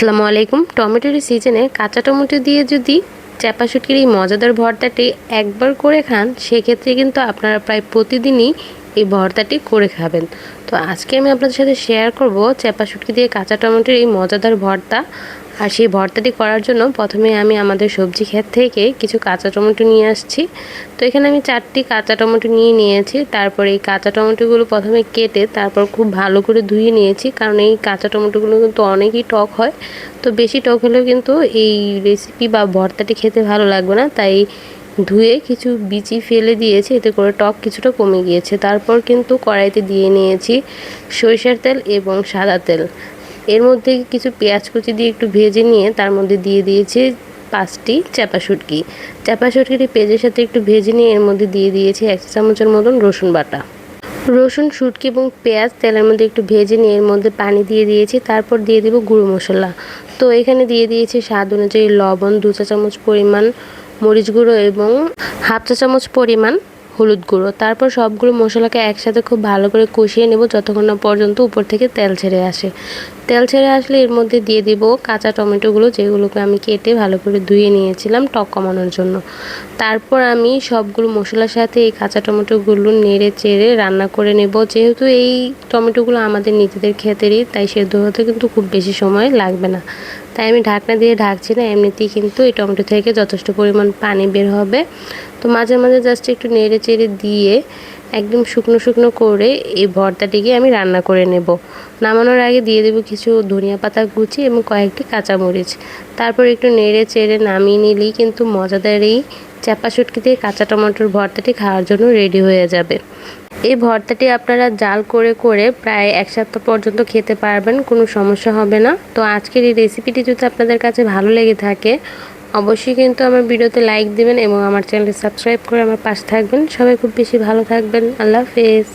আসসালামু আলাইকুম। টমেটোর সিজনে কাঁচা টমেটো দিয়ে যদি চাপা শুটকির এই মজাদার ভর্তাটি একবার করে খান, সেক্ষেত্রে কিন্তু আপনারা প্রায় প্রতিদিনই এই ভর্তাটি করে খাবেন। তো আজকে আমি আপনাদের সাথে শেয়ার করব চাপা শুটকি দিয়ে কাঁচা টমেটোর এই মজাদার ভর্তা। আর সেই ভর্তাটি করার জন্য প্রথমে আমি আমাদের সবজি ক্ষেত থেকে কিছু কাঁচা টমেটো নিয়ে আসছি। তো এখানে আমি 4টি কাঁচা টমেটো নিয়েছি। তারপর এই কাঁচা টমেটোগুলো প্রথমে কেটে তারপর খুব ভালো করে ধুয়ে নিয়েছি, কারণ এই কাঁচা টমেটোগুলো কিন্তু অনেকই টক হয়। তো বেশি টক হলেও কিন্তু এই রেসিপি বা ভর্তাটি খেতে ভালো লাগবে না, তাই ধুয়ে কিছু বিচি ফেলে দিয়েছি, এতে করে টক কিছুটা কমে গিয়েছে। তারপর কিন্তু কড়াইতে দিয়ে নিয়েছি সরিষার তেল এবং সাদা তেল। এর মধ্যে কিছু পেঁয়াজ কুচি দিয়ে একটু ভেজে নিয়ে তার মধ্যে দিয়ে দিয়েছি 5টি চাপা শুটকি। চাপা শুটকিটি পেঁয়াজের সাথে একটু ভেজে নিয়ে এর মধ্যে দিয়ে দিয়েছি 1 চামচের মতন রসুন বাটা। রসুন, শুটকি এবং পেঁয়াজ তেলের মধ্যে একটু ভেজে নিয়ে এর মধ্যে পানি দিয়ে দিয়েছি। তারপর দিয়ে দেব গুঁড়ো মশলা। তো এখানে দিয়ে দিয়েছি স্বাদ অনুযায়ী লবণ, 2 চা চামচ পরিমাণ মরিচ গুঁড়ো এবং 1/2 চা চামচ পরিমাণ হলুদ গুঁড়ো। তারপর সবগুলো মশলাকে একসাথে খুব ভালো করে কষিয়ে নেব যতক্ষণ না পর্যন্ত উপর থেকে তেল ছেড়ে আসে। তেল ছেড়ে আসলে এর মধ্যে দিয়ে দিব কাঁচা টমেটোগুলো, যেগুলোকে আমি কেটে ভালো করে ধুয়ে নিয়েছিলাম টক কমানোর জন্য। তারপর আমি সবগুলো মশলার সাথে এই কাঁচা টমেটোগুলো নেড়ে চেড়ে রান্না করে নেব। যেহেতু এই টমেটোগুলো আমাদের নিজেদের ক্ষেতেরই, তাই সেদ্ধ হতে কিন্তু খুব বেশি সময় লাগবে না। তাই আমি ঢাকনা দিয়ে ঢাকছি না, এমনিতেই কিন্তু এই টমেটো থেকে যথেষ্ট পরিমাণ পানি বের হবে। তো মাঝে মাঝে জাস্ট একটু নেড়ে চেড়ে দিয়ে একদম শুকনো শুকনো করে এই ভর্তাটিকে আমি রান্না করে নেব। নামানোর আগে দিয়ে দেব কিছু ধনিয়া পাতা কুচি এবং কয়েকটি কাঁচামরিচ। তারপর একটু নেড়ে চেড়ে নামিয়ে নিলেই কিন্তু মজাদার এই চাপা শুটকি দিয়ে কাঁচা টমেটোর ভর্তাটি খাওয়ার জন্য রেডি হয়ে যাবে। এই ভর্তাটি আপনারা জাল করে করে প্রায় 1 সপ্তাহ পর্যন্ত খেতে পারবেন, কোনো সমস্যা হবে না। তো আজকের এই রেসিপিটি যদি আপনাদের কাছে ভালো লেগে থাকে, অবশ্যই কিন্তু আমার ভিডিওতে লাইক দিবেন এবং আমার চ্যানেলটি সাবস্ক্রাইব করে আমার পাশে থাকবেন। সবাই খুব বেশি ভালো থাকবেন। আল্লাহ হাফেজ।